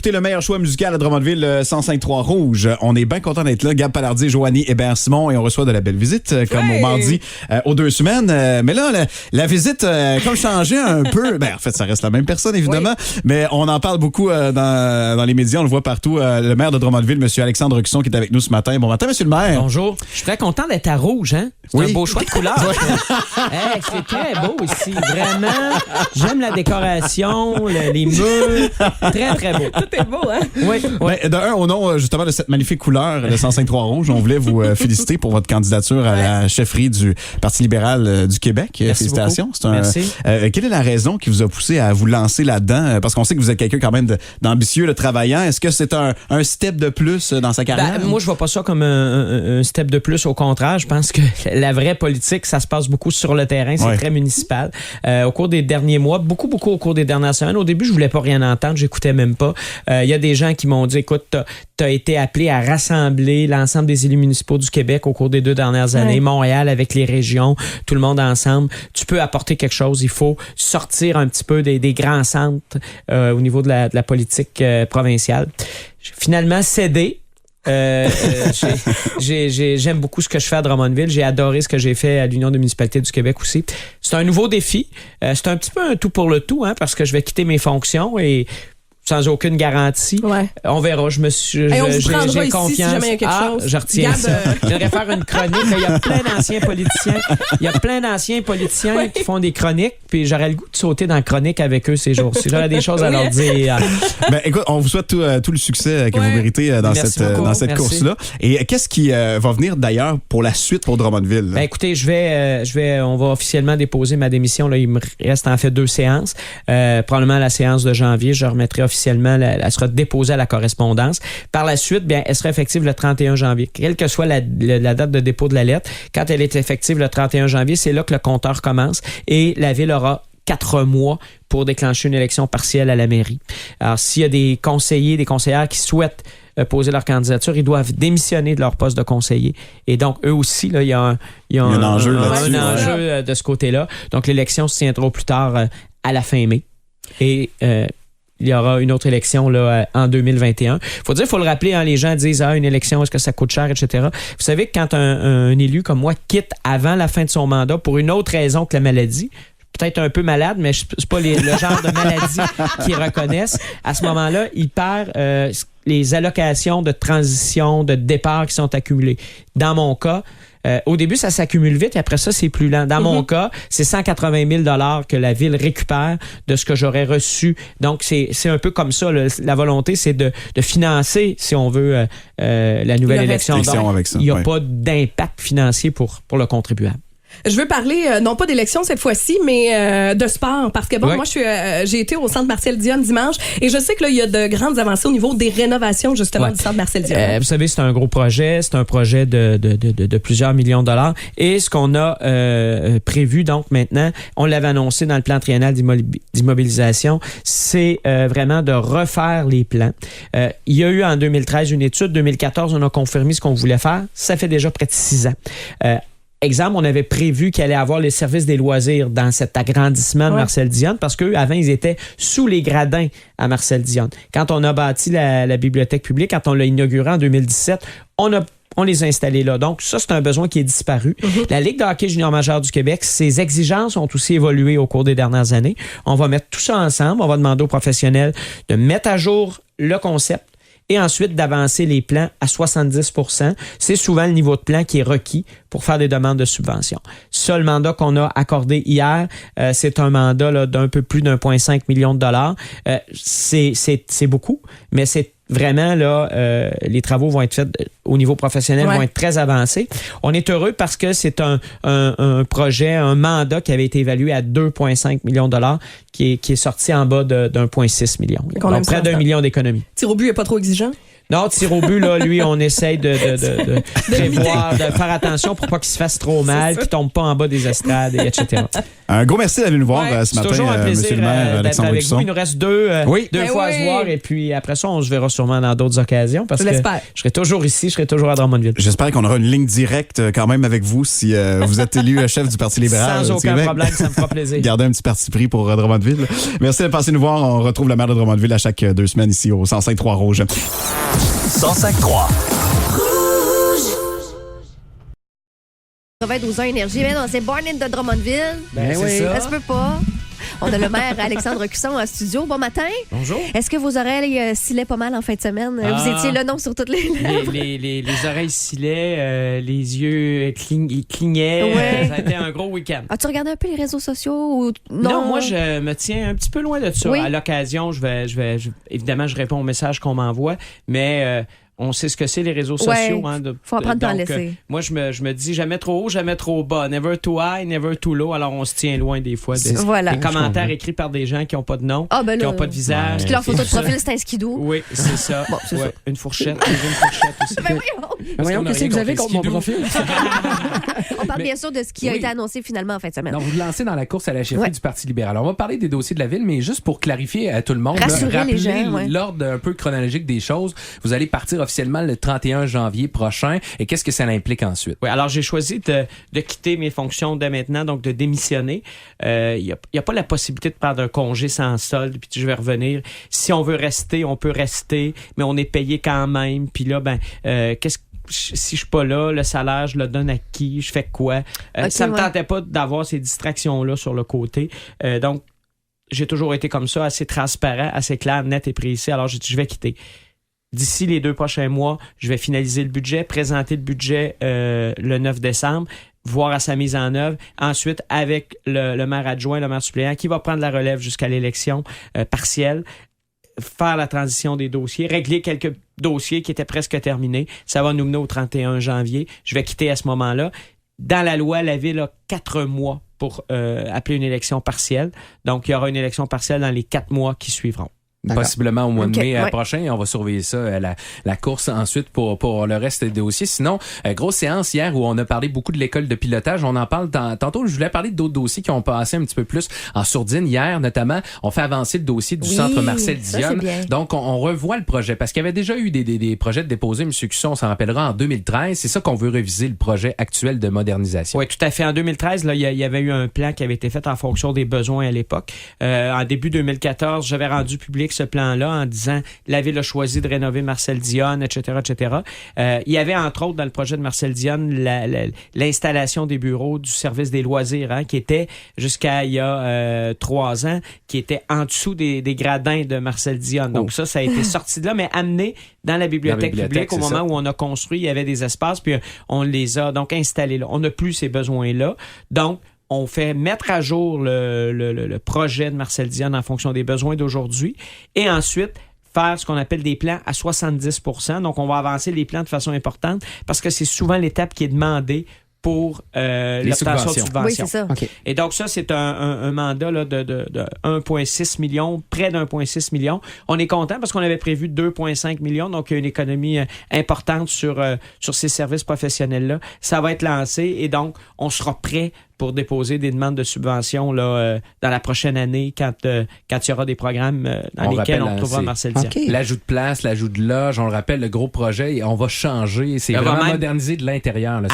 écoutez le meilleur choix musical à Drummondville, 105.3 Rouge. On est bien content d'être là. Gab Palardy, Joanie Hébert-Simon, et on reçoit de la belle visite, comme au mardi, aux 2 semaines. Mais là, la visite comme changé un peu. En fait, ça reste la même personne, évidemment, mais on en parle beaucoup dans les médias. On le voit partout. Le maire de Drummondville, M. Alexandre Cusson, qui est avec nous ce matin. Bon matin, M. le maire. Bonjour. Je suis très content d'être à Rouge, hein? C'est un beau choix de couleur. C'est très beau ici, vraiment. J'aime la décoration, les murs. Très, très beau. Tout est beau, hein? Oui. Au nom, justement, de cette magnifique couleur, le 105.3 Rouge, on voulait vous féliciter pour votre candidature à la chefferie du Parti libéral du Québec. Merci Félicitations. Merci. Quelle est la raison qui vous a poussé à vous lancer là-dedans? Parce qu'on sait que vous êtes quelqu'un quand même d'ambitieux, de travaillant. Est-ce que c'est un step de plus dans sa carrière? Moi, je vois pas ça comme un step de plus. Au contraire, je pense que la vraie politique, ça se passe beaucoup sur le terrain. C'est très municipal. Au cours des derniers mois, beaucoup au cours des dernières semaines. Au début, je voulais pas rien entendre. J'écoutais même pas. Il y a des gens qui m'ont dit, écoute, t'as été appelé à rassembler l'ensemble des élus municipaux du Québec au cours des 2 dernières années. Montréal avec les régions, tout le monde ensemble. Tu peux apporter quelque chose. Il faut sortir un petit peu des grands centres au niveau de la politique provinciale. J'ai finalement cédé. J'aime beaucoup ce que je fais à Drummondville. J'ai adoré ce que j'ai fait à l'Union des municipalités du Québec aussi. C'est un nouveau défi. C'est un petit peu un tout pour le tout, hein, parce que je vais quitter mes fonctions et sans aucune garantie. On verra. J'ai confiance. Si jamais il y a quelque chose. Je retiens ça. Je devrais faire une chronique. Il y a plein d'anciens politiciens. Qui font des chroniques, puis j'aurais le goût de sauter dans la chronique avec eux ces jours-ci. J'aurais des choses à leur dire. Écoute, on vous souhaite tout le succès que vous méritez dans cette course-là. Et qu'est-ce qui va venir d'ailleurs pour la suite pour Drummondville? Écoutez, on va officiellement déposer ma démission. Là, il me reste en fait 2 séances. Probablement la séance de janvier, je remettrai officiellement, elle sera déposée à la correspondance. Par la suite, elle sera effective le 31 janvier. Quelle que soit la date de dépôt de la lettre, quand elle est effective le 31 janvier, c'est là que le compteur commence et la Ville aura 4 mois pour déclencher une élection partielle à la mairie. Alors, s'il y a des conseillers, des conseillères qui souhaitent poser leur candidature, ils doivent démissionner de leur poste de conseiller. Et donc, eux aussi, là, il y a un enjeu de ce côté-là. Donc, l'élection se tiendra plus tard à la fin mai. Et il y aura une autre élection là, en 2021. Il faut le rappeler, hein, les gens disent une élection, est-ce que ça coûte cher, etc. Vous savez que quand un élu comme moi quitte avant la fin de son mandat pour une autre raison que la maladie, peut-être un peu malade, mais c'est pas le genre de maladie qu'ils reconnaissent, à ce moment-là, il perd les allocations de transition, de départ qui sont accumulées. Dans mon cas, au début, ça s'accumule vite et après ça, c'est plus lent. Dans mon cas, c'est 180 000 $ que la Ville récupère de ce que j'aurais reçu. Donc, c'est un peu comme ça. La volonté, c'est de financer, si on veut, la nouvelle élection. Donc, il n'y a pas d'impact financier pour le contribuable. Je veux parler, non pas d'élection cette fois-ci, mais de sport. Parce que moi, j'ai été au Centre Marcel Dionne dimanche et je sais que là, il y a de grandes avancées au niveau des rénovations, justement, du Centre Marcel Dionne. Vous savez, c'est un gros projet. C'est un projet de plusieurs millions de dollars. Et ce qu'on a prévu, donc, maintenant, on l'avait annoncé dans le plan triennal d'immobilisation, c'est vraiment de refaire les plans. Il y a eu en 2013 une étude. 2014, on a confirmé ce qu'on voulait faire. Ça fait déjà près de 6 ans. Exemple, on avait prévu qu'il allait avoir les services des loisirs dans cet agrandissement de Marcel Dionne parce qu'avant, ils étaient sous les gradins à Marcel Dionne. Quand on a bâti la bibliothèque publique, quand on l'a inaugurée en 2017, on les a installés là. Donc, ça, c'est un besoin qui est disparu. La Ligue de hockey junior majeur du Québec, ses exigences ont aussi évolué au cours des dernières années. On va mettre tout ça ensemble. On va demander aux professionnels de mettre à jour le concept et ensuite d'avancer les plans à 70 %. C'est souvent le niveau de plan qui est requis pour faire des demandes de subvention. Ça, le mandat qu'on a accordé hier, c'est un mandat là, d'un peu plus d'1,5 million de dollars. C'est beaucoup, mais c'est vraiment, là, les travaux vont être faits au niveau professionnel, vont être très avancés. On est heureux parce que c'est un projet, un mandat qui avait été évalué à 2,5 millions de dollars qui est sorti en bas d'1,6 million. Donc, près d'1 million d'économies. Tir au but n'est pas trop exigeant? Non, tir au but, là, lui, on essaye de prévoir, de faire attention pour pas qu'il se fasse trop mal, qu'il tombe pas en bas des estrades, etc. Un gros merci d'aller nous voir ce matin, toujours un plaisir, monsieur le maire Alexandre avec Cusson. vous. Il nous reste deux fois à se voir, et puis après ça, on se verra sûrement dans d'autres occasions, parce que je serai toujours ici, je serai toujours à Drummondville. J'espère qu'on aura une ligne directe quand même avec vous si vous êtes élu chef du Parti libéral. Sans aucun problème, ça me fera plaisir. Gardez un petit parti pris pour Drummondville. Merci de passer nous voir. On retrouve le maire de Drummondville à chaque 2 semaines ici au 105.3 Rouge. 105.3 92 ans énergie. Mais non, c'est Born in the Drummondville. Ben oui. Ça se peut pas. On a le maire Alexandre Cusson en studio. Bon matin. Bonjour. Est-ce que vos oreilles sillaient pas mal en fin de semaine? Vous étiez le nom sur toutes les lèvres. Les oreilles sillaient, les yeux ils clignaient. Ouais. Ça a été un gros week-end. As-tu regardé un peu les réseaux sociaux? Ou... Non, moi, je me tiens un petit peu loin de ça. Oui. À l'occasion, évidemment, je réponds aux messages qu'on m'envoie, mais... on sait ce que c'est les réseaux sociaux. Ouais, faut apprendre à en laisser. Moi, je me dis jamais trop haut, jamais trop bas. Never too high, never too low. Alors, on se tient loin des fois. Voilà. Des commentaires écrits par des gens qui n'ont pas de nom, qui n'ont pas de visage. Puis que leur photo de profil, c'est un skidoo. Oui, c'est ça. Bon, c'est ça. Une fourchette. Une fourchette aussi. Ben voyons, qu'est-ce que vous avez contre mon profil? On parle bien sûr de ce qui a été annoncé finalement en fin de semaine. Non, vous vous lancez dans la course à la chefferie du Parti libéral. On va parler des dossiers de la ville, mais juste pour clarifier à tout le monde, rassurer les gens, l'ordre un peu chronologique des choses. Vous allez partir officiellement le 31 janvier prochain. Et qu'est-ce que ça implique ensuite? Oui, alors j'ai choisi de quitter mes fonctions dès maintenant, donc de démissionner. Il y a pas la possibilité de prendre un congé sans solde, puis je vais revenir. Si on veut rester, on peut rester, mais on est payé quand même. Puis là, si je suis pas là, le salaire, je le donne à qui? Je fais quoi? Ça me tentait pas d'avoir ces distractions-là sur le côté. Donc, j'ai toujours été comme ça, assez transparent, assez clair, net et précis. Alors, j'ai dit, je vais quitter. D'ici les 2 prochains mois, je vais finaliser le budget, présenter le budget le 9 décembre, voir à sa mise en œuvre. Ensuite, avec le maire adjoint, le maire suppléant, qui va prendre la relève jusqu'à l'élection partielle, faire la transition des dossiers, régler quelques dossiers qui étaient presque terminés. Ça va nous mener au 31 janvier. Je vais quitter à ce moment-là. Dans la loi, la Ville a 4 mois pour appeler une élection partielle. Donc, il y aura une élection partielle dans les 4 mois qui suivront. Possiblement au mois de mai prochain. On va surveiller ça, la course ensuite pour le reste des dossiers. Sinon, grosse séance hier où on a parlé beaucoup de l'école de pilotage. On en parle tantôt. Je voulais parler d'autres dossiers qui ont passé un petit peu plus en sourdine hier, notamment. On fait avancer le dossier du centre Marcel Dionne. Donc, on revoit le projet parce qu'il y avait déjà eu des projets de déposés, M. Cusson, on s'en rappellera, en 2013. C'est ça qu'on veut réviser, le projet actuel de modernisation. Oui, tout à fait. En 2013, là, il y avait eu un plan qui avait été fait en fonction des besoins à l'époque. En début 2014, j'avais rendu public ce plan-là en disant la Ville a choisi de rénover Marcel Dionne, etc., etc. Il y avait, entre autres, dans le projet de Marcel Dionne, l'installation des bureaux du service des loisirs, qui était, jusqu'à il y a 3 ans, qui était en dessous des gradins de Marcel Dionne. Donc ça a été sorti de là, mais amené dans la bibliothèque publique au moment où on a construit, il y avait des espaces, puis on les a donc installés là. On n'a plus ces besoins-là. Donc, on fait mettre à jour le projet de Marcel Dionne en fonction des besoins d'aujourd'hui et ensuite faire ce qu'on appelle des plans à 70%. Donc, on va avancer les plans de façon importante parce que c'est souvent l'étape qui est demandée pour l'obtention de subventions. Oui, c'est ça. Okay. Et donc, ça, c'est un mandat là, de 1,6 million, près d'1,6 million. On est content parce qu'on avait prévu 2,5 millions, donc il y a une économie importante sur ces services professionnels-là. Ça va être lancé et donc, on sera prêt pour déposer des demandes de subventions là, dans la prochaine année quand il y aura des programmes dans lesquels on trouvera Marcel Dionne. Okay. L'ajout de place, l'ajout de loge, on le rappelle, le gros projet, on va changer. C'est vraiment moderniser de l'intérieur. Là,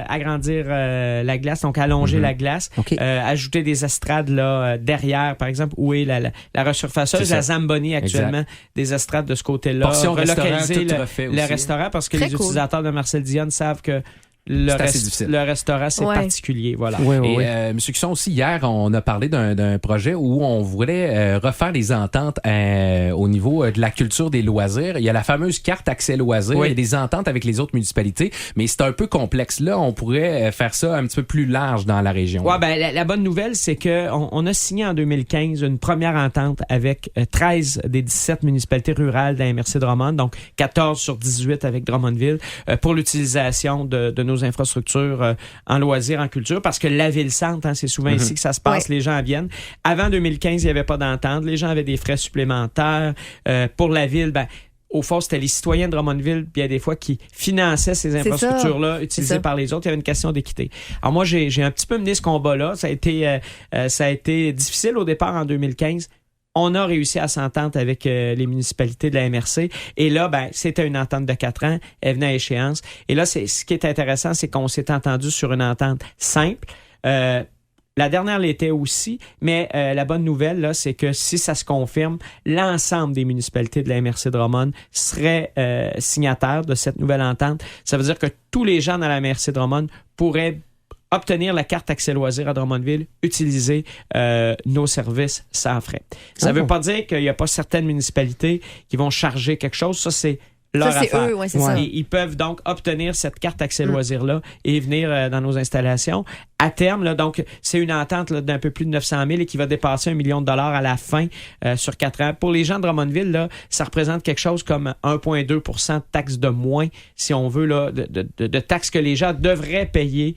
agrandir la glace, donc allonger la glace, ajouter des estrades là, derrière, par exemple, où est la resurfaceuse, la Zamboni actuellement, des estrades de ce côté-là. Portion relocaliser restaurant, le restaurant parce que Très les utilisateurs de Marcel Dionne savent que le restaurant, c'est particulier. Voilà. Et M. Cusson, aussi, hier, on a parlé d'un projet où on voulait refaire les ententes au niveau de la culture des loisirs. Il y a la fameuse carte accès loisirs. Il y a des ententes avec les autres municipalités, mais c'est un peu complexe. Là, on pourrait faire ça un petit peu plus large dans la région. Ouais, la bonne nouvelle, c'est qu'on a signé en 2015 une première entente avec 13 des 17 municipalités rurales de la MRC Drummond, donc 14 sur 18 avec Drummondville, pour l'utilisation de nos infrastructures en loisirs, en culture, parce que la ville-centre, c'est souvent ici que ça se passe, les gens viennent. Avant 2015, il n'y avait pas d'entente, les gens avaient des frais supplémentaires. Pour la ville, au fond, c'était les citoyens de Drummondville, bien des fois, qui finançaient ces infrastructures-là utilisées par les autres. Il y avait une question d'équité. Alors moi, j'ai un petit peu mené ce combat-là. Ça a été difficile au départ en 2015. On a réussi à s'entendre avec les municipalités de la MRC. Et là, c'était une entente de 4 ans. Elle venait à échéance. Et là, ce qui est intéressant, c'est qu'on s'est entendu sur une entente simple. La dernière l'était aussi, mais la bonne nouvelle, là, c'est que si ça se confirme, l'ensemble des municipalités de la MRC Drummond seraient signataires de cette nouvelle entente. Ça veut dire que tous les gens dans la MRC Drummond pourraient obtenir la carte accès loisirs à Drummondville, utiliser nos services sans frais. Ça ne veut pas dire qu'il n'y a pas certaines municipalités qui vont charger quelque chose. Ça, c'est leur affaire. Eux, c'est ça. Et ils peuvent donc obtenir cette carte accès loisirs-là et venir dans nos installations. À terme, là, donc, c'est une entente là, d'un peu plus de 900 000 et qui va dépasser $1 million à la fin sur 4 ans. Pour les gens de Drummondville, là, ça représente quelque chose comme 1,2 % de taxes de moins, si on veut, là, de taxes que les gens devraient payer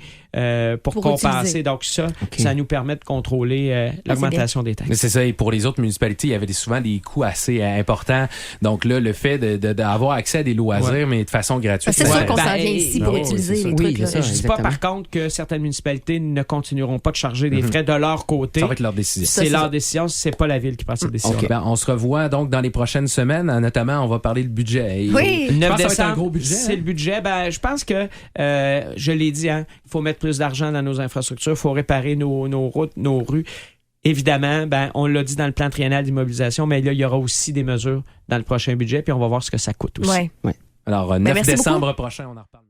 pour compenser. Utiliser. Donc ça nous permet de contrôler l'augmentation des taxes. Mais c'est ça. Et pour les autres municipalités, il y avait souvent des coûts assez importants. Donc là, le fait d'avoir accès à des loisirs, mais de façon gratuite. C'est sûr qu'on s'en vient ici pour utiliser les trucs. Je ne dis pas, par contre, que certaines municipalités ne continueront pas de charger des frais de leur côté. Ça va être leur décision. C'est leur décision, c'est pas la ville qui prend cette décision. On se revoit donc dans les prochaines semaines. Notamment, on va parler du budget. Oui. Le 9 décembre, ça va être un gros budget. C'est le budget. Je pense que, je l'ai dit, il faut mettre plus d'argent dans nos infrastructures, il faut réparer nos routes, nos rues. Évidemment, on l'a dit dans le plan triennal d'immobilisation, mais là, il y aura aussi des mesures dans le prochain budget, puis on va voir ce que ça coûte aussi. Ouais. Alors, 9 décembre prochain, on en reparle.